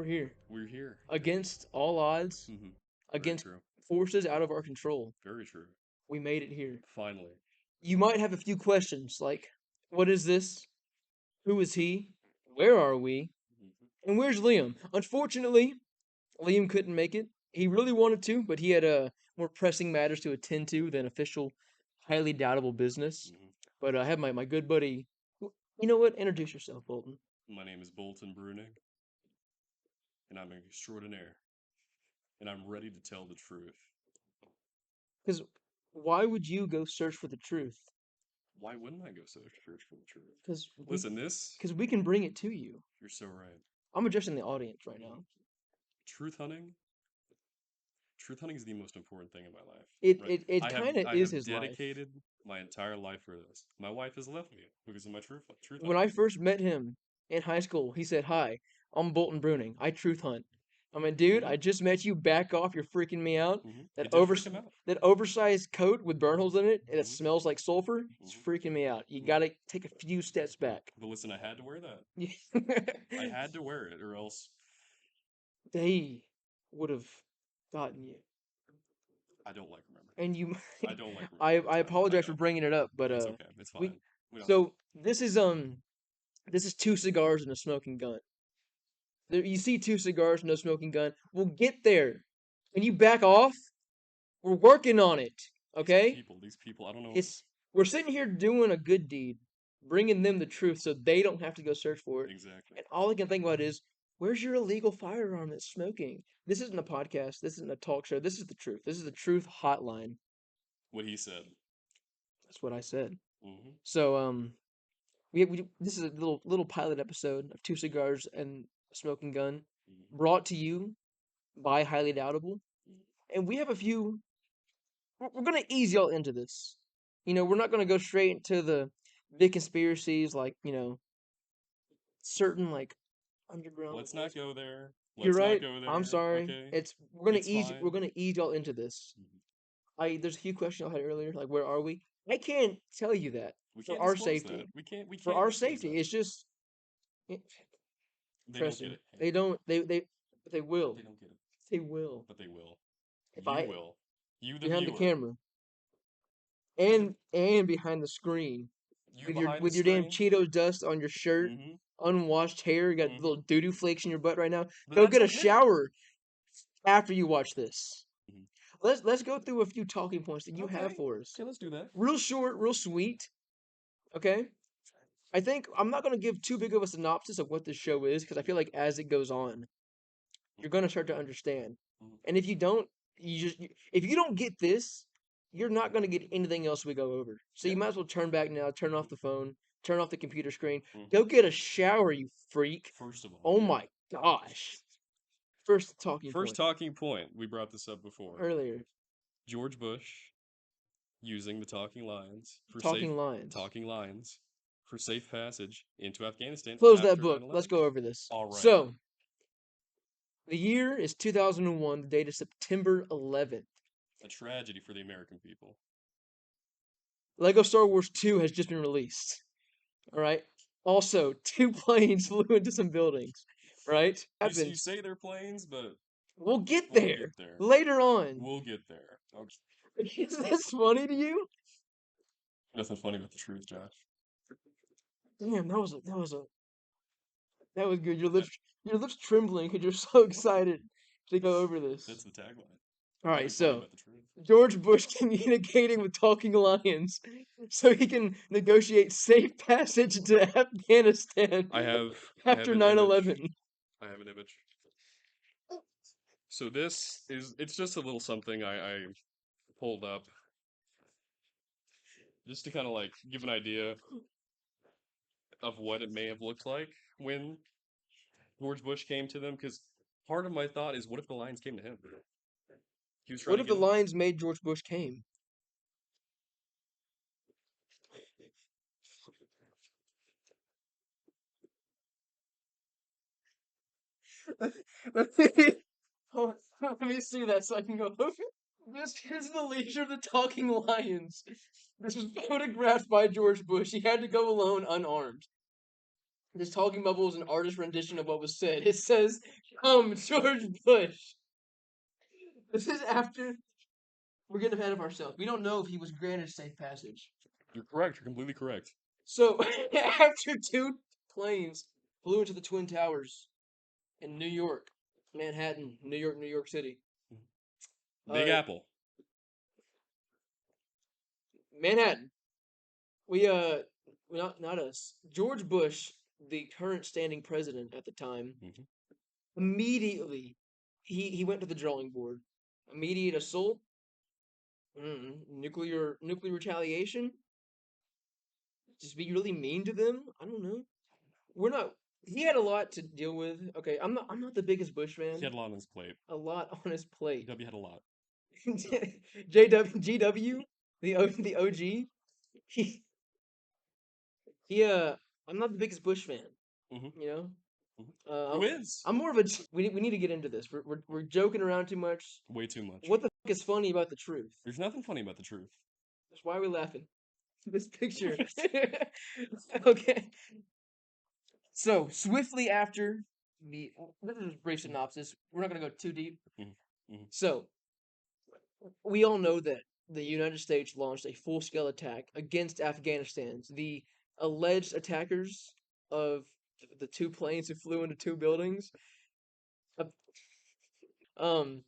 We're here. We're here. Against all odds, Mm-hmm. Very against true. forces out of our control. Very true. We made it here. Finally. You might have a few questions like, what is this? Who is he? Where are we? Mm-hmm. And where's Liam? Unfortunately, Liam couldn't make it. He really wanted to, but he had more pressing matters to attend to than official, highly doubtable business. Mm-hmm. But I have my good buddy. You know what? Introduce yourself, Bolton. My name is Bolton Bruning, and I'm an extraordinaire, and I'm ready to tell the truth. Because why would you go search for the truth? Why wouldn't I go search for the truth? Because Listen, this. we can bring it to you. You're so right. I'm addressing the audience right now. Truth hunting. Truth hunting is the most important thing in my life. It Right? it, it kind of I is have his life. dedicated my entire life for this. My wife has left me because of my truth When hunting. I first met him in high school, he said, "Hi, I'm Bolton Bruning. I truth hunt." I'm like, dude, I Mm-hmm. just met you. Back off! You're freaking me out. Mm-hmm. That It did over freak him out. that oversized coat with burn holes in it, and it Mm-hmm. smells like sulfur. It's Mm-hmm. freaking me out. You Mm-hmm. gotta take a few steps back. But listen, I had to wear that. I had to wear it, or else They would have gotten you, I don't like remembering. and you. I don't like I remembering I those times. I apologize for know. bringing it up, but It's okay. It's we. fine. We don't. So this is two cigars and a smoking gun. There, you see two cigars, no smoking gun. We'll get there. Can you back off? We're working on it. Okay? These people. I don't know. It's we're sitting here doing a good deed, bringing them the truth so they don't have to go search for it. Exactly. And all I can think about is, where's your illegal firearm that's smoking? This isn't a podcast. This isn't a talk show. This is the truth. This is the truth hotline. What he said. That's what I said. Mm-hmm. So we this is a little pilot episode of Two Cigars and a Smoking Gun, Mm-hmm. brought to you by Highly Doubtable. And we have a few. We're gonna ease y'all into this. We're not gonna go straight into the big conspiracies like certain like underground. Let's not go there. You're Let's not right. go I'm there. sorry. Okay. It's It's we're fine. gonna ease y'all into this. Mhm. There's a few questions I had earlier, like where are we? I can't tell you that We for can't our disclose that. safety. We For can't our disclose safety, that. it's just it, They don't trust get me. it. They don't. They will. They don't get it. They will. But they will. If You I will. You, the behind the viewer. camera You, the and behind the screen. you behind the With your damn screen. Cheetos dust on your shirt, Mm-hmm. unwashed hair, you got Mm-hmm. little doo-doo flakes in your butt right now. But Go that's get a okay. shower after you watch this. Mhm. Let's go through a few talking points that you have Okay. for us. Okay, let's do that. Real short, real sweet. Okay? I think I'm not gonna give too big of a synopsis of what this show is because I feel like as it goes on, you're gonna start to understand. Mhm. And if you don't, if you don't get this, you're not gonna get anything else we go over. So you Yeah. might as well turn back now, turn off the phone, turn off the computer screen, Mhm. go get a shower, you freak. First of all. Oh my gosh. First talking First point talking point. We brought this up before. earlier. George Bush using the talking lines Talking lines. for safe passage into Afghanistan Close that after book. 9/11. Let's go over this. All right. So, the year is 2001. The date is September 11th. A tragedy for the American people. Lego Star Wars 2 has just been released. All right. Also, two planes flew into some buildings. Right? You say they're planes, but We'll get we'll there get there. later on. We'll get there. Okay. Is this funny to you? Nothing funny about the truth, Josh. Damn, that was good. Your lips trembling because you're so excited to go over this. That's the tagline. All right, Nothing funny so about the truth. George Bush communicating with talking lions so he can negotiate safe passage to Afghanistan I have after an 9/11. image. I have an image. So it's just a little something I pulled up just to kind of like give an idea of what it may have looked like when George Bush came to them. Because part of my thought is, what if the Lions came to him? He was trying What to if the get him. lions made George Bush came? Let me see that so I can go. This is the Leisure of the Talking Lions. This was photographed by George Bush. He had to go alone, unarmed. This talking bubble is an artist rendition of what was said. It says, "Come, George Bush." This is after we're getting ahead of ourselves. We don't know if he was granted safe passage. You're correct. You're completely correct. So after two planes flew into the Twin Towers in New York, Manhattan, New York, New York City. Big Uh, Apple. Manhattan. We not us. George Bush, the current standing president at the time, Mhm. immediately he went to the drawing board. Immediate assault, nuclear retaliation. Just be really mean to them. I don't know. We're not. He had a lot to deal with. Okay, I'm not the biggest Bush He fan. had a lot on his plate. A lot on his plate. W had a lot. GW, the OG. He he. I'm not the biggest Bush fan. Hmm. You know. Hmm. Uh, Who I'm, is? I'm more of a. We need to get into this. We're joking around too much. Way too much. What the fuck is funny about the truth? There's nothing funny about the truth. That's why are we laughing. This picture. Okay. So swiftly after the this is a brief synopsis. We're not gonna go too deep. Mhm. Mhm. So we all know that the United States launched a full-scale attack against Afghanistan. The alleged attackers of the two planes who flew into two buildings. Uh, Um,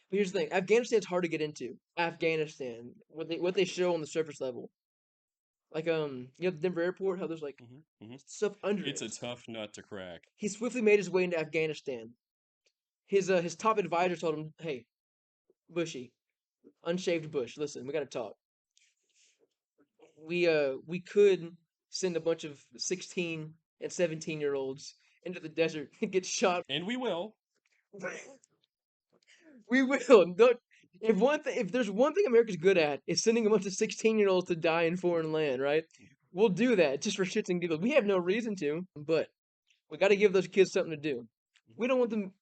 but here's the thing: Afghanistan's hard to get into. Afghanistan, what they show on the surface level, like you know, the Denver airport, how there's like Mhm. Mhm. stuff under It's a it. tough nut to crack. He swiftly made his way into Afghanistan. His top advisor told him, "Hey, Bushy, unshaved Bush, listen, we got to talk. We could send a bunch of 16 and 17-year-olds into the desert and get shot. And we will. We will. If there's one thing America's good at, it's sending a bunch of 16-year-olds to die in foreign land, right? We'll do that just for shits and giggles. We have no reason to, but we got to give those kids something to do. We don't want them.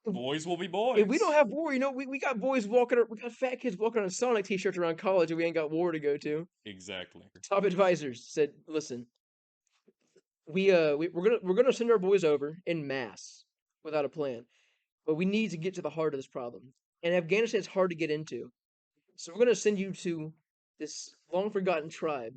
Boys will be If we don't boys. have war, you know, we got boys walking, we got fat kids walking on Sonic t-shirts around college, and we ain't got war to go to. Exactly. Top advisors said, "Listen, we're gonna send our boys over in mass without a plan, but we need to get to the heart of this problem. And Afghanistan's hard to get into, so we're gonna send you to this long forgotten tribe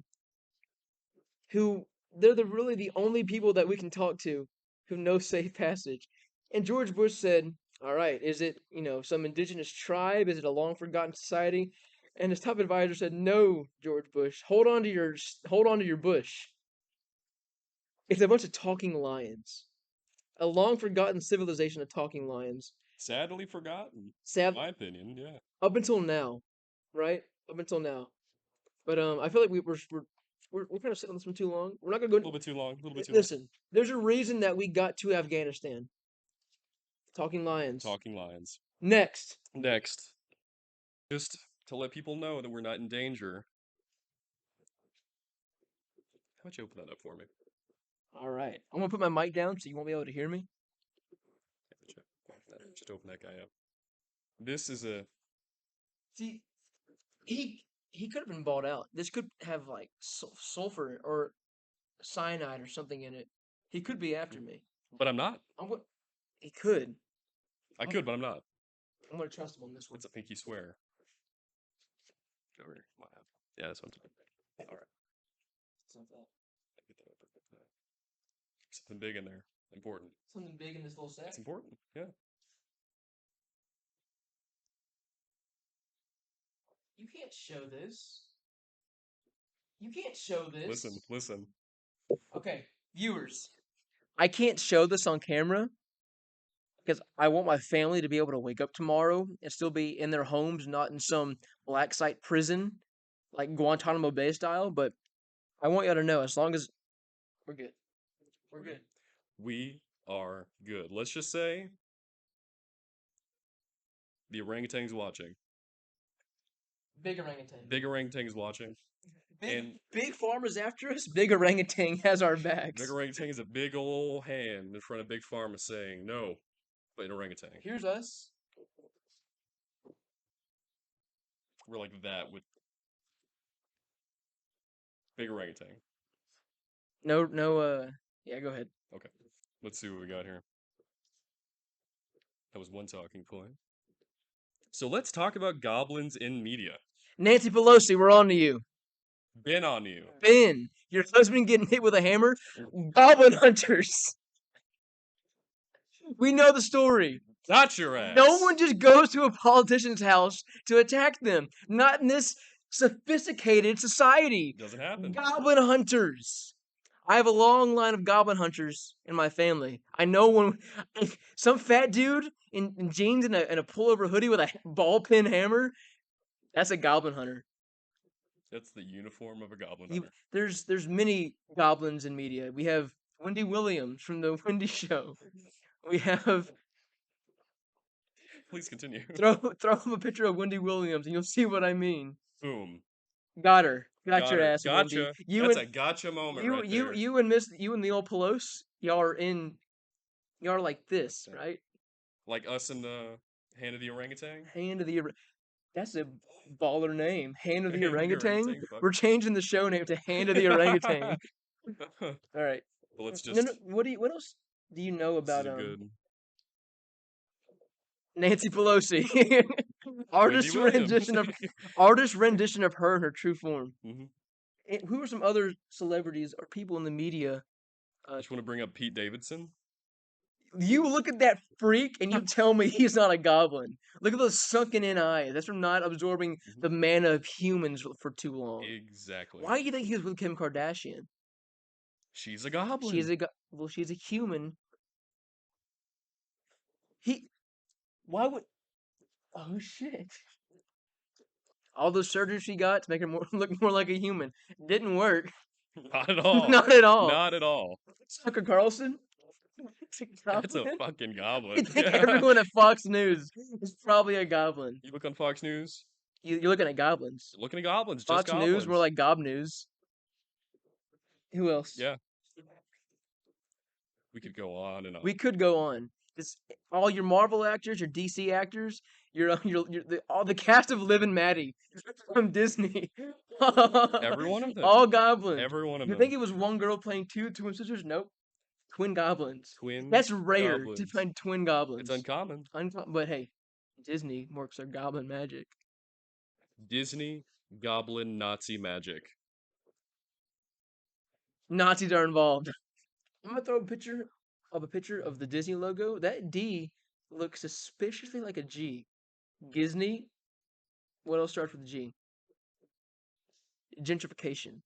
who they're really the only people that we can talk to who know safe passage." And George Bush said, "All right, is it, some indigenous tribe? Is it a long forgotten society?" And his top advisor said, "No, George Bush, hold on to your bush. It's a bunch of talking lions, a long forgotten civilization of talking lions. Sadly forgotten. In Sad my opinion, yeah. up until now, right? Up until now. But I feel like we're kind of sitting on this one too long. We're not gonna A go. little bit too long. A little bit too long. Listen, there's a reason that we got to Afghanistan. Talking lions. Talking lions. Next. Next, just to let people know that we're not in danger. How about you open that up for me? All right. I'm gonna put my mic down so you won't be able to hear me. Just open that guy up. This is a. See, he could have been bought out. This could have like sulfur or cyanide or something in it. He could be after me. But I'm not. I'm go- He could. I I'm, could, but I'm not. I'm gonna trust him on this one. It's a pinky swear. Go over here. Come on. Yeah, that's what I'm talking. All right. Get that open. Something big in there. Important. Something big in this little sack. It's important. Yeah. You can't show this. You can't show this. Listen. Listen. Okay, viewers. I can't show this on camera because I want my family to be able to wake up tomorrow and still be in their homes, not in some black site prison like Guantanamo Bay style. But I want y'all to know, as long as we're good, we're good. We are good. Let's just say the orangutan's watching. Big orangutan. Big orangutan's watching. Big farmers after us. Big orangutan has our Big backs. orangutan is a big ol' hand in front of Big Pharma saying, no, but an orangutan. Here's us. We're like that with big orangutan. No, Yeah, go ahead. Okay. Let's see what we got here. That was one talking point. So let's talk about goblins in media. Nancy Pelosi, we're on to you. Been on you. Ben, your husband getting hit with a hammer? Goblin hunters. We know the story. Got your ass. No one just goes to a politician's house to attack them. Not in this sophisticated society. Doesn't happen. Goblin hunters. I have a long line of goblin hunters in my family. I know when some fat dude in jeans and a pullover hoodie with a ball peen hammer, that's a goblin hunter. That's the uniform of a goblin hunter. There's many goblins in media. We have Wendy Williams from the Wendy Show. We have Please continue. throw up a picture of Wendy Williams and you'll see what I mean. Boom. Got her. Got your her. ass, Gotcha. Wendy. You That's and a gotcha moment you right you there. you and the old Pelosi, y'all are like this, right? Like us in the Hand of the Orangutan? Hand of the That's a baller name. Hand of the Hand of the Orangutan. Orangutan, fuck. We're changing the show name to Hand of the Orangutan. All right. Well, let's No, just. no, what else do you know This about is a good. Nancy Pelosi? artist Williams. rendition of her in her true form. Mhm. Who are some other celebrities or people in the media? Just want to bring up Pete Davidson. You look at that freak and you tell me he's not a goblin. Look at those sunken in eyes. That's from not absorbing the mana of humans for too long. Exactly. Why do you think he was with Kim Kardashian? She's a goblin. She's a human. Why would? Oh shit! All those surgeries she got to make her look more like a human didn't work. Not at all. Not at all. Not at all. Tucker Carlson. That's a fucking I goblin. think everyone at Fox News is probably a goblin. You look on Fox News. You're looking at goblins. You're looking at goblins. Fox just goblins. News, more like Gob News. Who else? Yeah. We could go on and on. We could go on. All your Marvel actors, your DC actors, all the cast of Liv and Maddie from Disney. Every one of them. All goblins. Every one of You them. think it was one girl playing two twin sisters? Nope. Twin goblins. Twin. That's rare to goblins. find twin goblins. It's uncommon. But hey, Disney works their goblin magic. Disney goblin Nazi magic. Nazis are involved. I'm gonna throw a picture of the Disney logo. That D looks suspiciously like a G. Disney. What else starts with a G? Gentrification.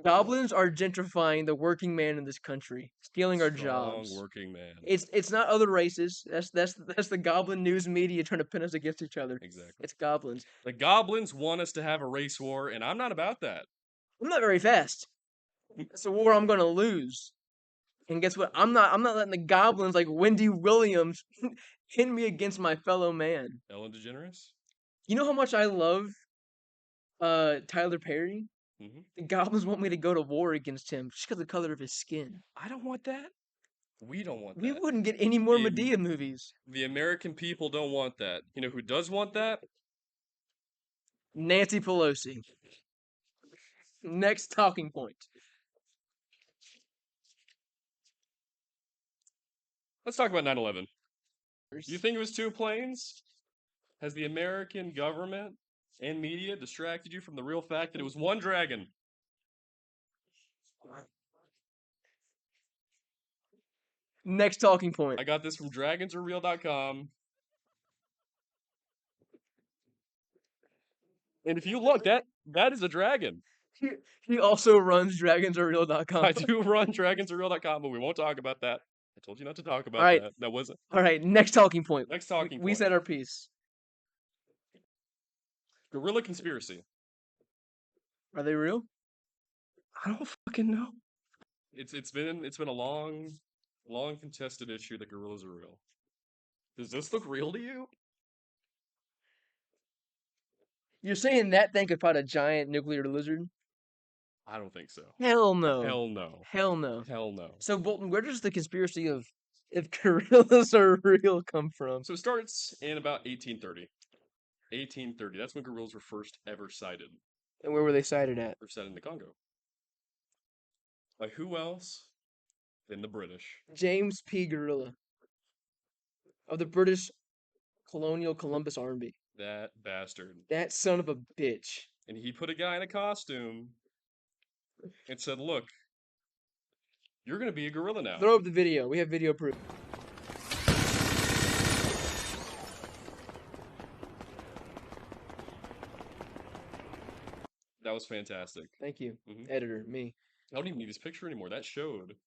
Goblins are gentrifying the working man in this country, stealing our jobs. Strong working man. It's not other races. That's the goblin news media trying to pin us against each other. Exactly. It's goblins. The goblins want us to have a race war, and I'm not about that. I'm not very fast. It's a war I'm gonna lose. And guess what? I'm not letting the goblins like Wendy Williams pin me against my fellow man. Ellen DeGeneres? You know how much I love Tyler Perry? Mm-hmm. The goblins want me to go to war against him just because of the color of his skin. I don't want that. We don't want that. We wouldn't get any more The- Medea movies. The American people don't want that. You know who does want that? Nancy Pelosi. Next talking point. Let's talk about 9/11. You think it was two planes? Has the American government and media distracted you from the real fact that it was one dragon? Next talking point. I got this from dragonsarereal.com. And if you look, that is a dragon. He also runs dragonsarereal.com. I do run dragonsarereal.com, but we won't talk about that. I told you not to talk about All right. that. That wasn't. All right, next talking point. Next talking We point. said our piece. Gorilla conspiracy. Are they real? I don't fucking know. It's been a long contested issue that gorillas are real. Does this look real to you? You're saying that thing could fight a giant nuclear lizard? I don't think so. Hell no. Hell no. Hell no. Hell no. So, Bolton, where does the conspiracy of if gorillas are real come from? So it starts in about 1830. 1830. That's when gorillas were first ever sighted. And where were they sighted at? They're sighted in the Congo. By who else than the British. James P. Gorilla of the British Colonial Columbus Army. That bastard. That son of a bitch. And he put a guy in a costume and said, "Look, you're going to be a gorilla now." Throw up the video. We have video proof. That was fantastic. Thank you, Mhm. editor, me. I don't even need this picture anymore. That showed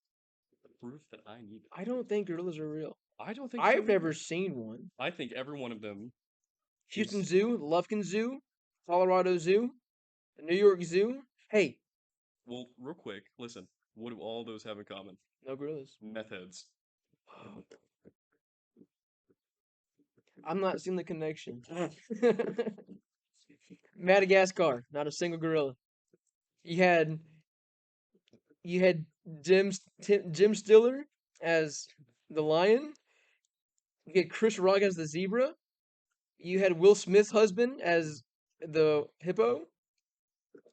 the proof that I needed. I don't think gorillas are real. I don't think so I've never either. seen one. I think every one of them Houston is. Zoo, Lufkin Zoo, Colorado Zoo, New York Zoo. Hey, Well, real quick, listen. What do all those have in common? no gorillas. Meth heads. I'm not seeing the connection. Madagascar, not a single gorilla. You had Jim Stiller as the lion. You had Chris Rock as the zebra. You had Will Smith's husband as the hippo,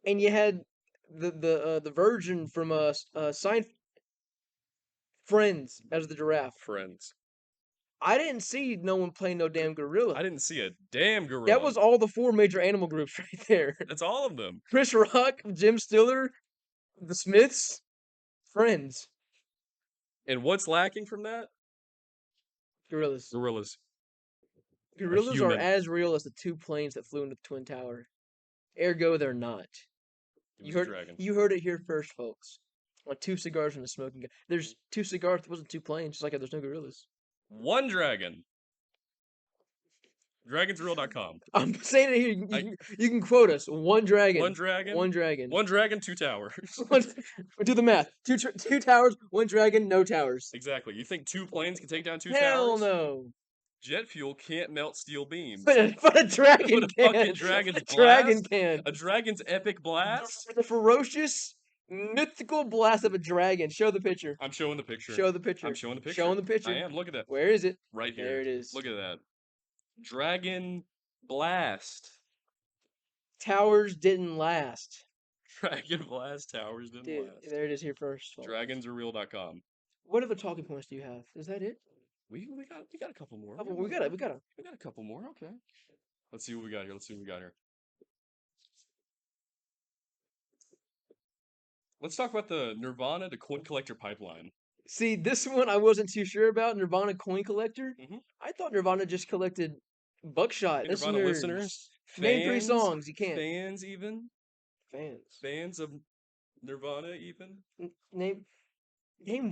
and you had the virgin from Sign Friends as the giraffe. Friends. I didn't see no one playing no damn gorilla. I didn't see a damn gorilla. That was all the four major animal groups right there. That's all of them. Chris Rock, Jim Stiller, the Smiths, Friends, And what's lacking from that? gorillas. Gorillas. Gorillas are human. as real as the two planes that flew into the Twin Tower. Ergo, they're not. It You was a heard dragon. you heard it here first, folks. On Two Cigars and a Smoking Gun. There's two cigars. There wasn't two planes. Just like there's no gorillas. One dragon. Dragonsreal.com. I'm saying it here. You can quote us. One dragon. One dragon. One dragon. One dragon, two towers. Do the math. Two towers. One dragon. No towers. Exactly. You think two planes can take down two Hell towers? no. Jet fuel can't melt steel beams. But a dragon But a can. fucking dragon's a dragon blast? can. A dragon's epic blast? The ferocious, mythical blast of a dragon. Show the picture. I'm showing the picture. Show the picture. I'm showing the picture. Showing the picture. I am. Look at that. Where is it? Right here. There it is. Look at that. Dragon blast. Towers didn't last. Dragon blast towers didn't Dude, last. there it is here first. folks. Dragonsreal.com. What other talking points do you have? Is that it? We got a couple more. We got We got a couple more. Okay. Let's see what we got here. Let's talk about the Nirvana to Coin Collector pipeline. See, this one I wasn't too sure about. Nirvana coin collector. Mhm. I thought Nirvana just collected buckshot. Hey, Nirvana listeners, Name three fans, songs. You can't. Fans even. Fans. Fans of Nirvana even. Name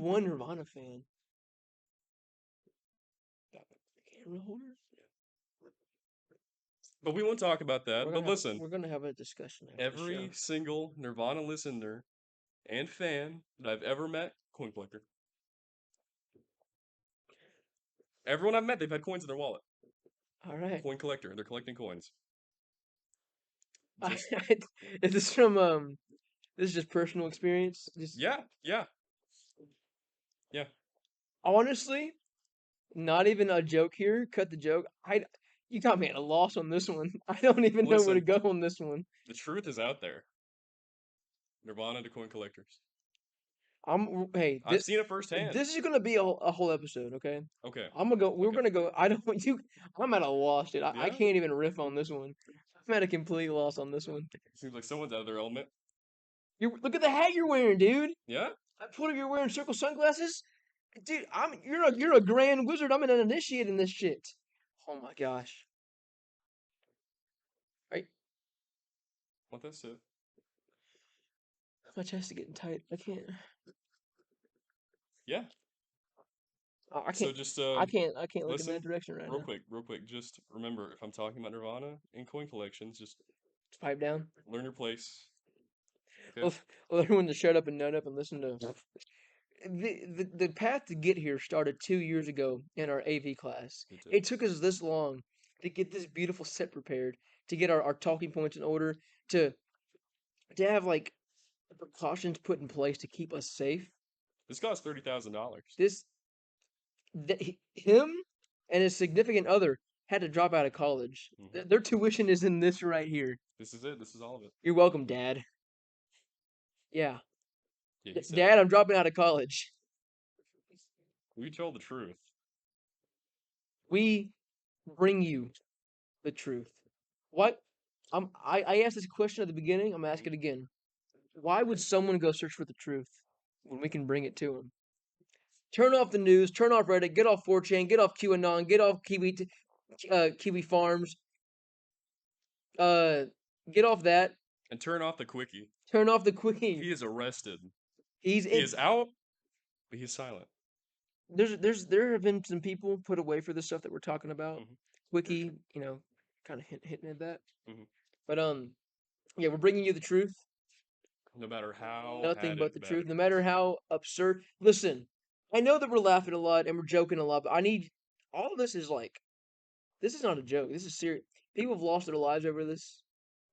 one Nirvana fan. Camera holder. But we won't talk about that. But listen, we're gonna have a discussion. After every the show. single Nirvana listener and fan that I've ever met, coin collector. Everyone I've met, they've had coins in their wallet. All right. Coin collector. They're collecting coins. Is this from This is just personal experience. Yeah. Honestly, not even a joke here. Cut the joke. You got me at a loss on this one. I don't even know where to go on this one. The truth is out there. Nirvana to coin collectors. Hey, I've seen it firsthand. This is gonna be a whole episode, okay? Okay. I'm gonna go. We're gonna go. I don't. I'm at a loss, dude. I Yeah? can't even riff on this one. I'm at a complete loss on this one. Seems like someone's out of their element. Look at the hat you're wearing, dude. Yeah. I put up. You're wearing circle sunglasses, dude. You're a grand wizard. I'm an initiate in this shit. Oh my gosh. Right. What that's it. My chest is getting tight. I can't. Yeah. I can't. So just I can't look listen, in that direction right now. real quick. Just remember, if I'm talking about Nirvana and coin collections, just Pipe down. learn your place. Okay. Well, everyone to shut up and nut up and listen to. The path to get here started 2 years ago in our AV class. It took us this long to get this beautiful set prepared, to get our talking points in order, to have like precautions put in place to keep us safe. This cost $30,000. Him and his significant other had to drop out of college. Mhm. Their tuition is in this right here. This is it. This is all of it. You're welcome, Dad. Yeah. Yeah, he said Dad, I'm dropping out of college. We tell the truth. We bring you the truth. What? I asked this question at the beginning. I'm asking it again. Why would someone go search for the truth when we can bring it to them? Turn off the news. Turn off Reddit. Get off 4chan. Get off QAnon. Get off Kiwi Farms. Uh, get off that. And turn off the quickie. Turn off the quickie. He is arrested. He's He in. is out, but he's silent. There have been some people put away for the stuff that we're talking about. Mhm. Quickie, kind of hitting at that. Mhm. But yeah, we're bringing you the truth. No matter how Nothing had but it the better. truth, no matter how absurd. Listen, I know that we're laughing a lot and we're joking a lot, but I need all of this is like this is not a joke. This is serious. People have lost their lives over this.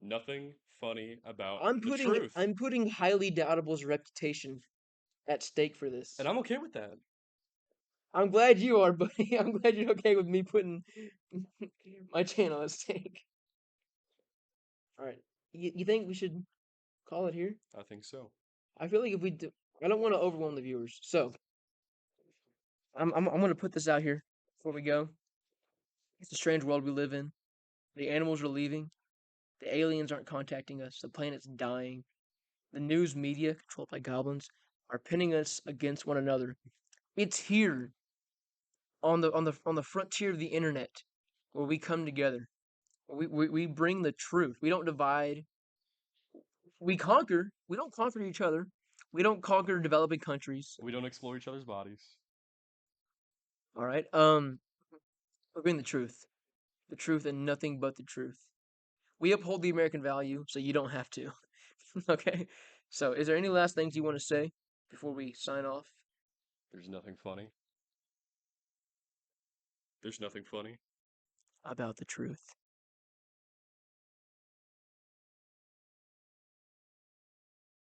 Nothing funny about I'm the putting truth. I'm putting Highly Doubtable's reputation at stake for this. And I'm okay with that. I'm glad you are, buddy. I'm glad you're okay with me putting my channel at stake. All right. You think we should call it here? I think so. I feel like if we do, I don't want to overwhelm the viewers. So I'm gonna put this out here before we go. It's a strange world we live in. The animals are leaving. The aliens aren't contacting us. The planet's dying. The news media, controlled by goblins, are pinning us against one another. It's here on the frontier of the internet where we come together. We bring the truth. We don't divide. We conquer. We don't conquer each other. We don't conquer developing countries. We don't explore each other's bodies. All right. We bring the truth, and nothing but the truth. We uphold the American value, so you don't have to. Okay. So, is there any last things you want to say before we sign off? There's nothing funny. There's nothing funny. About the truth.